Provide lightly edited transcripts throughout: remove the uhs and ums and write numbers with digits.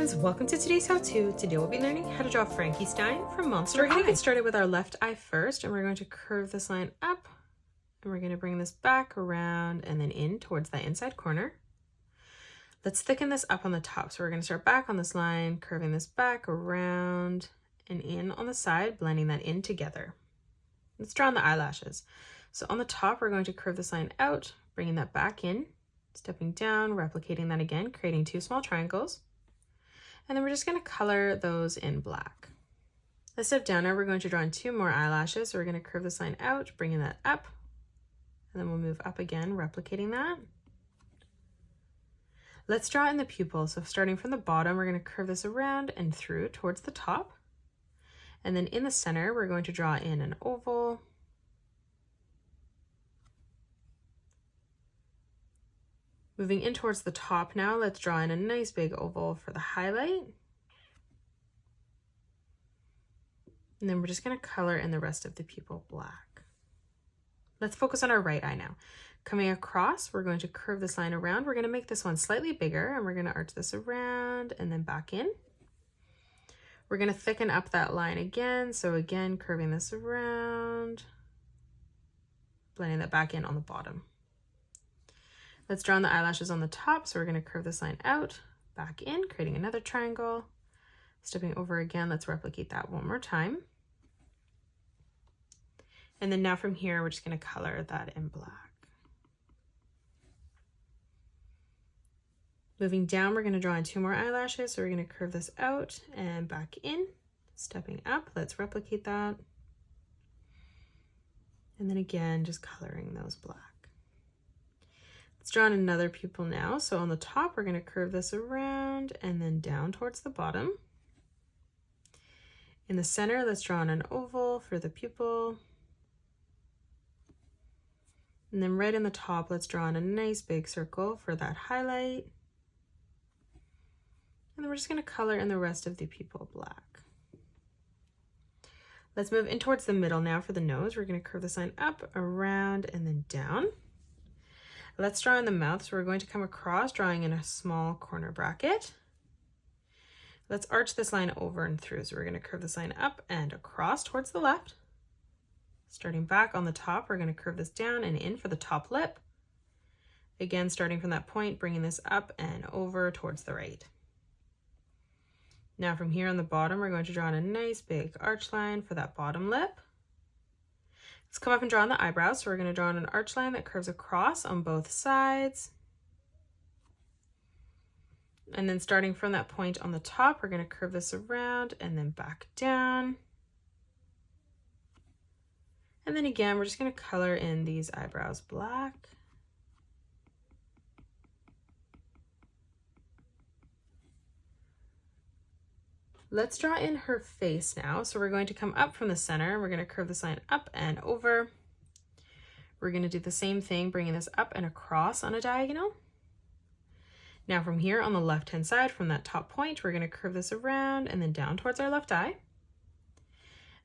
friends, welcome to today's how-to. Today we'll be learning how to draw Frankie Stein from Monster High. We're going to get started with our left eye first, and we're going to curve this line up, and we're going to bring this back around and then in towards that inside corner. Let's thicken this up on the top. So we're going to start back on this line, curving this back around and in on the side, blending that in together. Let's draw on the eyelashes. So on the top, we're going to curve this line out, bringing that back in, stepping down, replicating that again, creating two small triangles. And then we're just going to color those in black. Let's step down now. We're going to draw in two more eyelashes. So we're going to curve this line out, bringing that up, and then we'll move up again, replicating that. Let's draw in the pupil. So starting from the bottom, we're going to curve this around and through towards the top. And then in the center, we're going to draw in an oval. Moving in towards the top now, let's draw in a nice big oval for the highlight. And then we're just going to color in the rest of the pupil black. Let's focus on our right eye now. Coming across, we're going to curve this line around. We're going to make this one slightly bigger, and we're going to arch this around and then back in. We're going to thicken up that line again. So again, curving this around, blending that back in on the bottom. Let's draw on the eyelashes on the top. So we're going to curve this line out, back in, creating another triangle. Stepping over again, let's replicate that one more time. And then now from here, we're just going to color that in black. Moving down, we're going to draw in two more eyelashes. So we're going to curve this out and back in. Stepping up, let's replicate that. And then again, just coloring those black. Let's draw in another pupil now. So on the top, we're going to curve this around and then down towards the bottom. In the center, let's draw in an oval for the pupil. And then right in the top, let's draw in a nice big circle for that highlight. And then we're just going to color in the rest of the pupil black. Let's move in towards the middle now for the nose. We're going to curve this line up, around, and then down. Let's draw in the mouth. So we're going to come across, drawing in a small corner bracket. Let's arch this line over and through. So we're going to curve this line up and across towards the left. Starting back on the top, we're going to curve this down and in for the top lip. Again, starting from that point, bringing this up and over towards the right. Now from here on the bottom, we're going to draw in a nice big arch line for that bottom lip. Let's come up and draw on the eyebrows. So we're going to draw in an arch line that curves across on both sides. And then starting from that point on the top, we're going to curve this around and then back down. And then again, we're just going to color in these eyebrows black. Let's draw in her face now. So we're going to come up from the center. We're going to curve this line up and over. We're going to do the same thing, bringing this up and across on a diagonal. Now from here on the left-hand side, from that top point, we're going to curve this around and then down towards our left eye.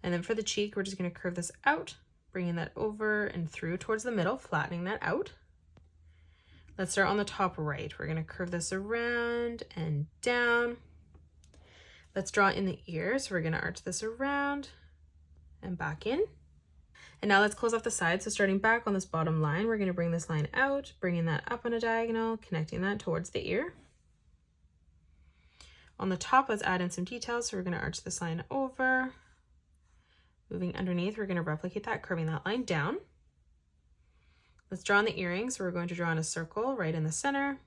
And then for the cheek, we're just going to curve this out, bringing that over and through towards the middle, flattening that out. Let's start on the top right. We're going to curve this around and down. Let's draw in the ear. So we're going to arch this around and back in. And now let's close off the side. So starting back on this bottom line, we're going to bring this line out, bringing that up on a diagonal, connecting that towards the ear. On the top, let's add in some details. So we're going to arch this line over. Moving underneath, we're going to replicate that, curving that line down. Let's draw in the earrings. So we're going to draw in a circle right in the center.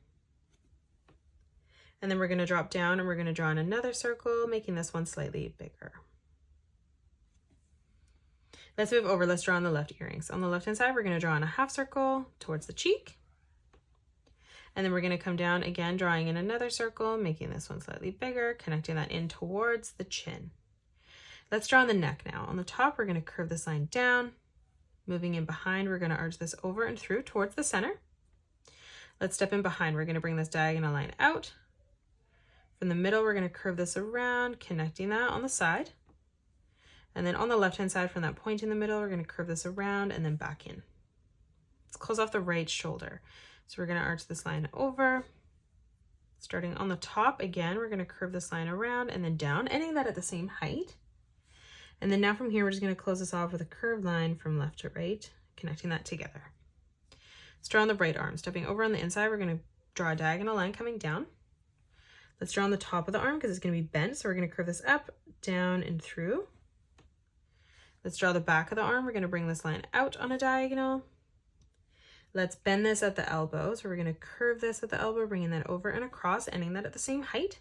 And then we're going to drop down and we're going to draw in another circle, making this one slightly bigger. Let's move over. Let's draw on the left earrings. On the left-hand side, we're going to draw in a half circle towards the cheek. And then we're going to come down again, drawing in another circle, making this one slightly bigger, connecting that in towards the chin. Let's draw on the neck now. On the top, we're going to curve this line down. Moving in behind, we're going to arch this over and through towards the center. Let's step in behind. We're going to bring this diagonal line out. From the middle, we're going to curve this around, connecting that on the side. And then on the left-hand side, from that point in the middle, we're going to curve this around and then back in. Let's close off the right shoulder. So we're going to arch this line over. Starting on the top, again, we're going to curve this line around and then down, ending that at the same height. And then now from here, we're just going to close this off with a curved line from left to right, connecting that together. Let's draw on the right arm. Stepping over on the inside, we're going to draw a diagonal line coming down. Let's draw on the top of the arm because it's going to be bent, so we're going to curve this up, down, and through. Let's draw the back of the arm. We're going to bring this line out on a diagonal. Let's bend this at the elbow. So we're going to curve this at the elbow, bringing that over and across, ending that at the same height.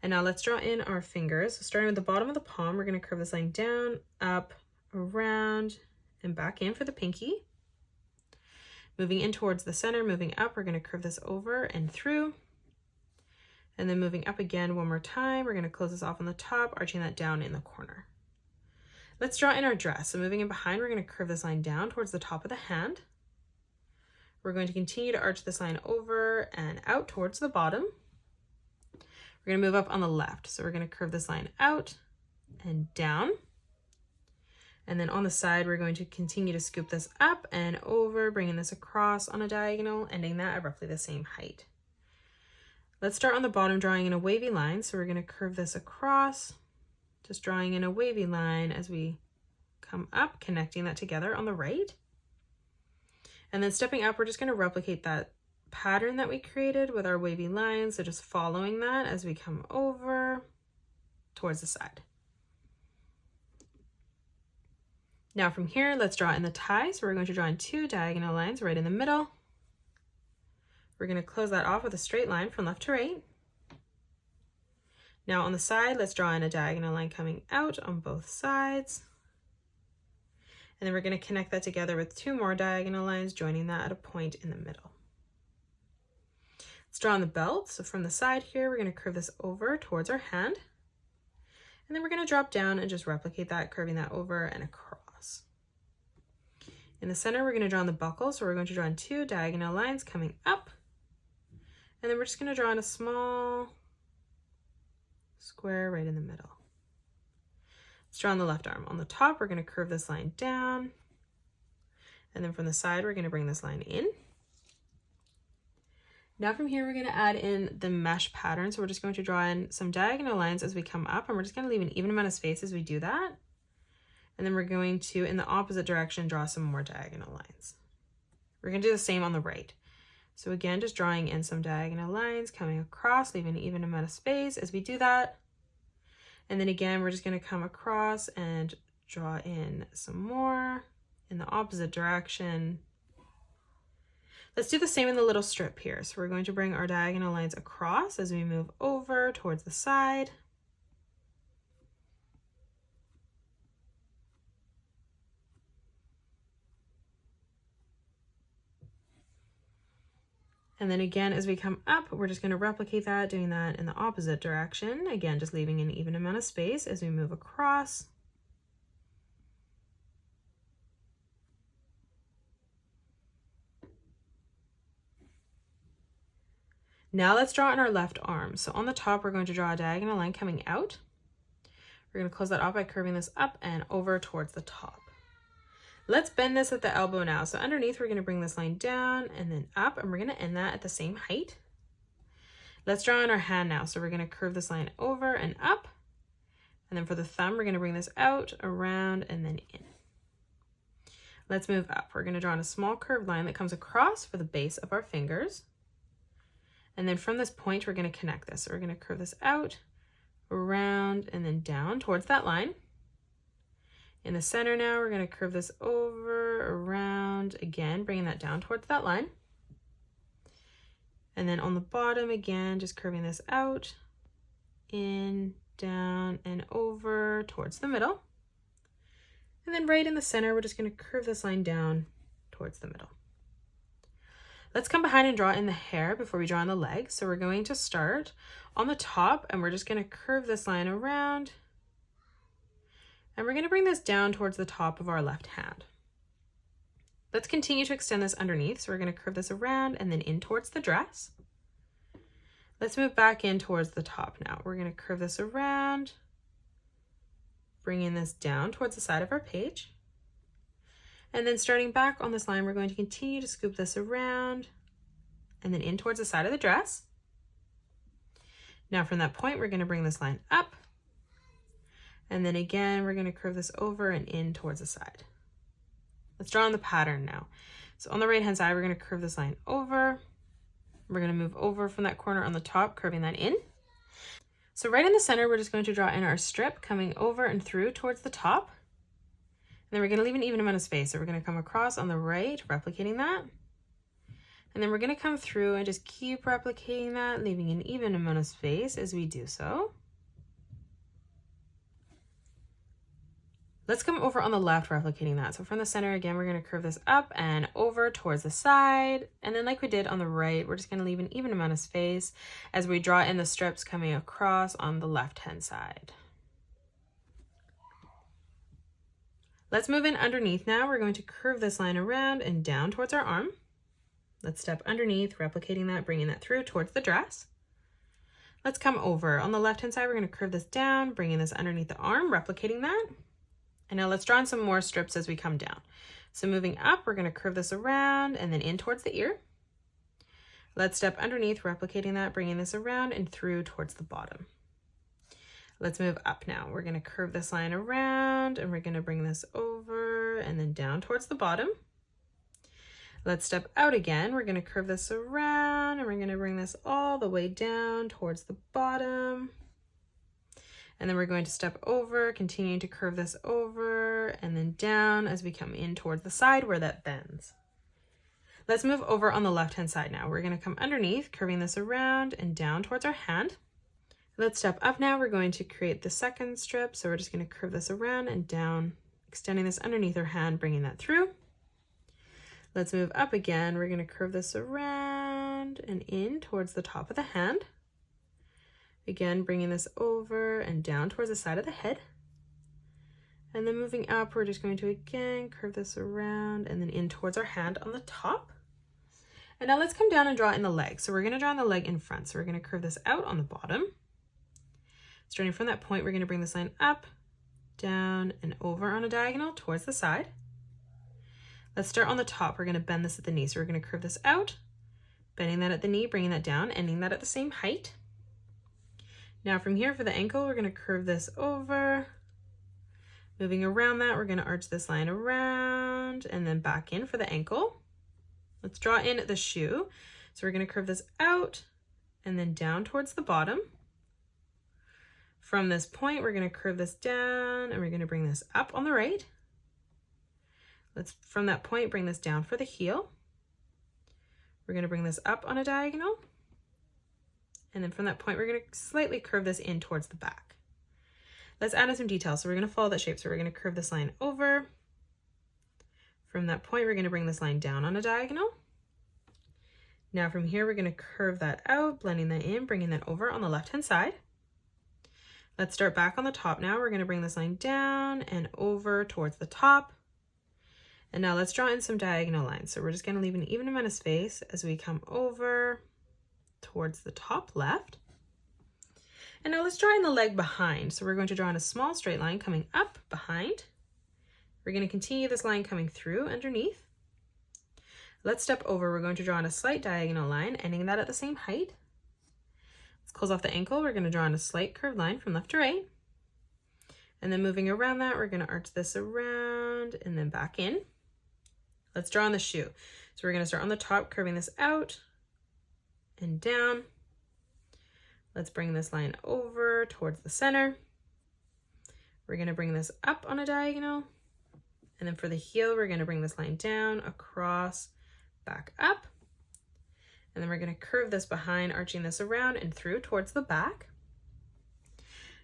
And now let's draw in our fingers. So starting with the bottom of the palm, we're going to curve this line down, up, around, and back in for the pinky. Moving in towards the center, moving up, we're going to curve this over and through. And then moving up again one more time, we're going to close this off on the top, arching that down in the corner. Let's draw in our dress. So moving in behind, we're going to curve this line down towards the top of the hand. We're going to continue to arch this line over and out towards the bottom. We're going to move up on the left. So we're going to curve this line out and down. And then on the side, we're going to continue to scoop this up and over, bringing this across on a diagonal, ending that at roughly the same height. Let's start on the bottom, drawing in a wavy line. So we're going to curve this across, just drawing in a wavy line as we come up, connecting that together on the right. And then stepping up, we're just going to replicate that pattern that we created with our wavy lines. So just following that as we come over towards the side. Now from here, let's draw in the tie. So we're going to draw in 2 diagonal lines right in the middle. We're going to close that off with a straight line from left to right. Now on the side, let's draw in a diagonal line coming out on both sides. And then we're going to connect that together with 2 more diagonal lines, joining that at a point in the middle. Let's draw on the belt. So from the side here, we're going to curve this over towards our hand. And then we're going to drop down and just replicate that, curving that over and across. In the center, we're going to draw on the buckle. So we're going to draw in 2 diagonal lines coming up. And then we're just going to draw in a small square right in the middle. Let's draw on the left arm. On the top, we're going to curve this line down. And then from the side, we're going to bring this line in. Now from here, we're going to add in the mesh pattern. So we're just going to draw in some diagonal lines as we come up, and we're just going to leave an even amount of space as we do that. And then we're going to, in the opposite direction, draw some more diagonal lines. We're going to do the same on the right. So again, just drawing in some diagonal lines, coming across, leaving an even amount of space as we do that. And then again, we're just going to come across and draw in some more in the opposite direction. Let's do the same in the little strip here. So we're going to bring our diagonal lines across as we move over towards the side. And then again, as we come up, we're just going to replicate that, doing that in the opposite direction. Again, just leaving an even amount of space as we move across. Now let's draw in our left arm. So on the top, we're going to draw a diagonal line coming out. We're going to close that off by curving this up and over towards the top. Let's bend this at the elbow now. So underneath, we're going to bring this line down and then up, and we're going to end that at the same height. Let's draw in our hand now. So we're going to curve this line over and up. And then for the thumb, we're going to bring this out, around, and then in. Let's move up. We're going to draw in a small curved line that comes across for the base of our fingers. And then from this point, we're going to connect this. So we're going to curve this out, around, and then down towards that line. In the center now, we're going to curve this over, around, again, bringing that down towards that line. And then on the bottom, again, just curving this out, in, down, and over towards the middle. And then right in the center, we're just going to curve this line down towards the middle. Let's come behind and draw in the hair before we draw in the legs. So we're going to start on the top, and we're just going to curve this line around. And we're going to bring this down towards the top of our left hand. Let's continue to extend this underneath. So we're going to curve this around and then in towards the dress. Let's move back in towards the top now. We're going to curve this around, bringing this down towards the side of our page. And then starting back on this line, we're going to continue to scoop this around and then in towards the side of the dress. Now from that point, we're going to bring this line up. And then again, we're going to curve this over and in towards the side. Let's draw on the pattern now. So on the right hand side, we're going to curve this line over. We're going to move over from that corner on the top, curving that in. So right in the center, we're just going to draw in our strip coming over and through towards the top. And then we're going to leave an even amount of space. So we're going to come across on the right, replicating that. And then we're going to come through and just keep replicating that, leaving an even amount of space as we do so. Let's come over on the left, replicating that. So from the center, again, we're going to curve this up and over towards the side. And then like we did on the right, we're just going to leave an even amount of space as we draw in the strips coming across on the left-hand side. Let's move in underneath now. We're going to curve this line around and down towards our arm. Let's step underneath, replicating that, bringing that through towards the dress. Let's come over. On the left-hand side, we're going to curve this down, bringing this underneath the arm, replicating that. And now let's draw in some more strips as we come down. So moving up, we're going to curve this around and then in towards the ear. Let's step underneath, replicating that, bringing this around and through towards the bottom. Let's move up now. We're going to curve this line around and we're going to bring this over and then down towards the bottom. Let's step out again. We're going to curve this around and we're going to bring this all the way down towards the bottom. And then we're going to step over, continuing to curve this over and then down as we come in towards the side where that bends. Let's move over on the left-hand side now. We're going to come underneath, curving this around and down towards our hand. Let's step up now. We're going to create the second strip. So we're just going to curve this around and down, extending this underneath our hand, bringing that through. Let's move up again. We're going to curve this around and in towards the top of the hand. Again, bringing this over and down towards the side of the head. And then moving up, we're just going to again curve this around and then in towards our hand on the top. And now let's come down and draw in the leg. So we're going to draw in the leg in front. So we're going to curve this out on the bottom. Starting from that point, we're going to bring this line up, down, and over on a diagonal towards the side. Let's start on the top. We're going to bend this at the knee. So we're going to curve this out, bending that at the knee, bringing that down, ending that at the same height. Now from here for the ankle, we're going to curve this over. Moving around that, we're going to arch this line around and then back in for the ankle. Let's draw in the shoe. So we're going to curve this out and then down towards the bottom. From this point, we're going to curve this down and we're going to bring this up on the right. Let's, from that point, bring this down for the heel. We're going to bring this up on a diagonal. And then from that point, we're going to slightly curve this in towards the back. Let's add in some details. So we're going to follow that shape. So we're going to curve this line over. From that point, we're going to bring this line down on a diagonal. Now from here, we're going to curve that out, blending that in, bringing that over on the left-hand side. Let's start back on the top now. We're going to bring this line down and over towards the top. And now let's draw in some diagonal lines. So we're just going to leave an even amount of space as we come over towards the top left. And now let's draw in the leg behind. So we're going to draw in a small straight line coming up behind. We're going to continue this line coming through underneath. Let's step over. We're going to draw in a slight diagonal line, ending that at the same height. Let's close off the ankle. We're going to draw in a slight curved line from left to right. And then moving around that, we're going to arch this around and then back in. Let's draw on the shoe. So we're going to start on the top, curving this out and down. Let's bring this line over towards the center. We're going to bring this up on a diagonal. And then for the heel, we're going to bring this line down, across, back up. And then we're going to curve this behind, arching this around and through towards the back.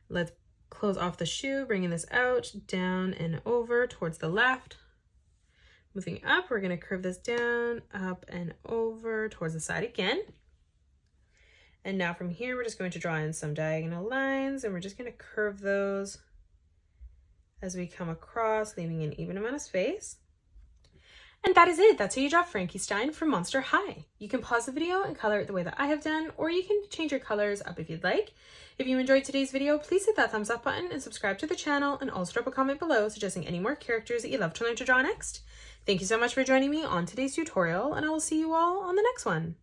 Let's close off the shoe, bringing this out, down and over towards the left. Moving up, we're going to curve this down, up and over towards the side again. And now from here, we're just going to draw in some diagonal lines and we're just going to curve those as we come across, leaving an even amount of space. And that is it. That's how you draw Frankie Stein from Monster High. You can pause the video and color it the way that I have done, or you can change your colors up if you'd like. If you enjoyed today's video, please hit that thumbs up button and subscribe to the channel, and also drop a comment below suggesting any more characters that you'd love to learn to draw next. Thank you so much for joining me on today's tutorial, and I will see you all on the next one.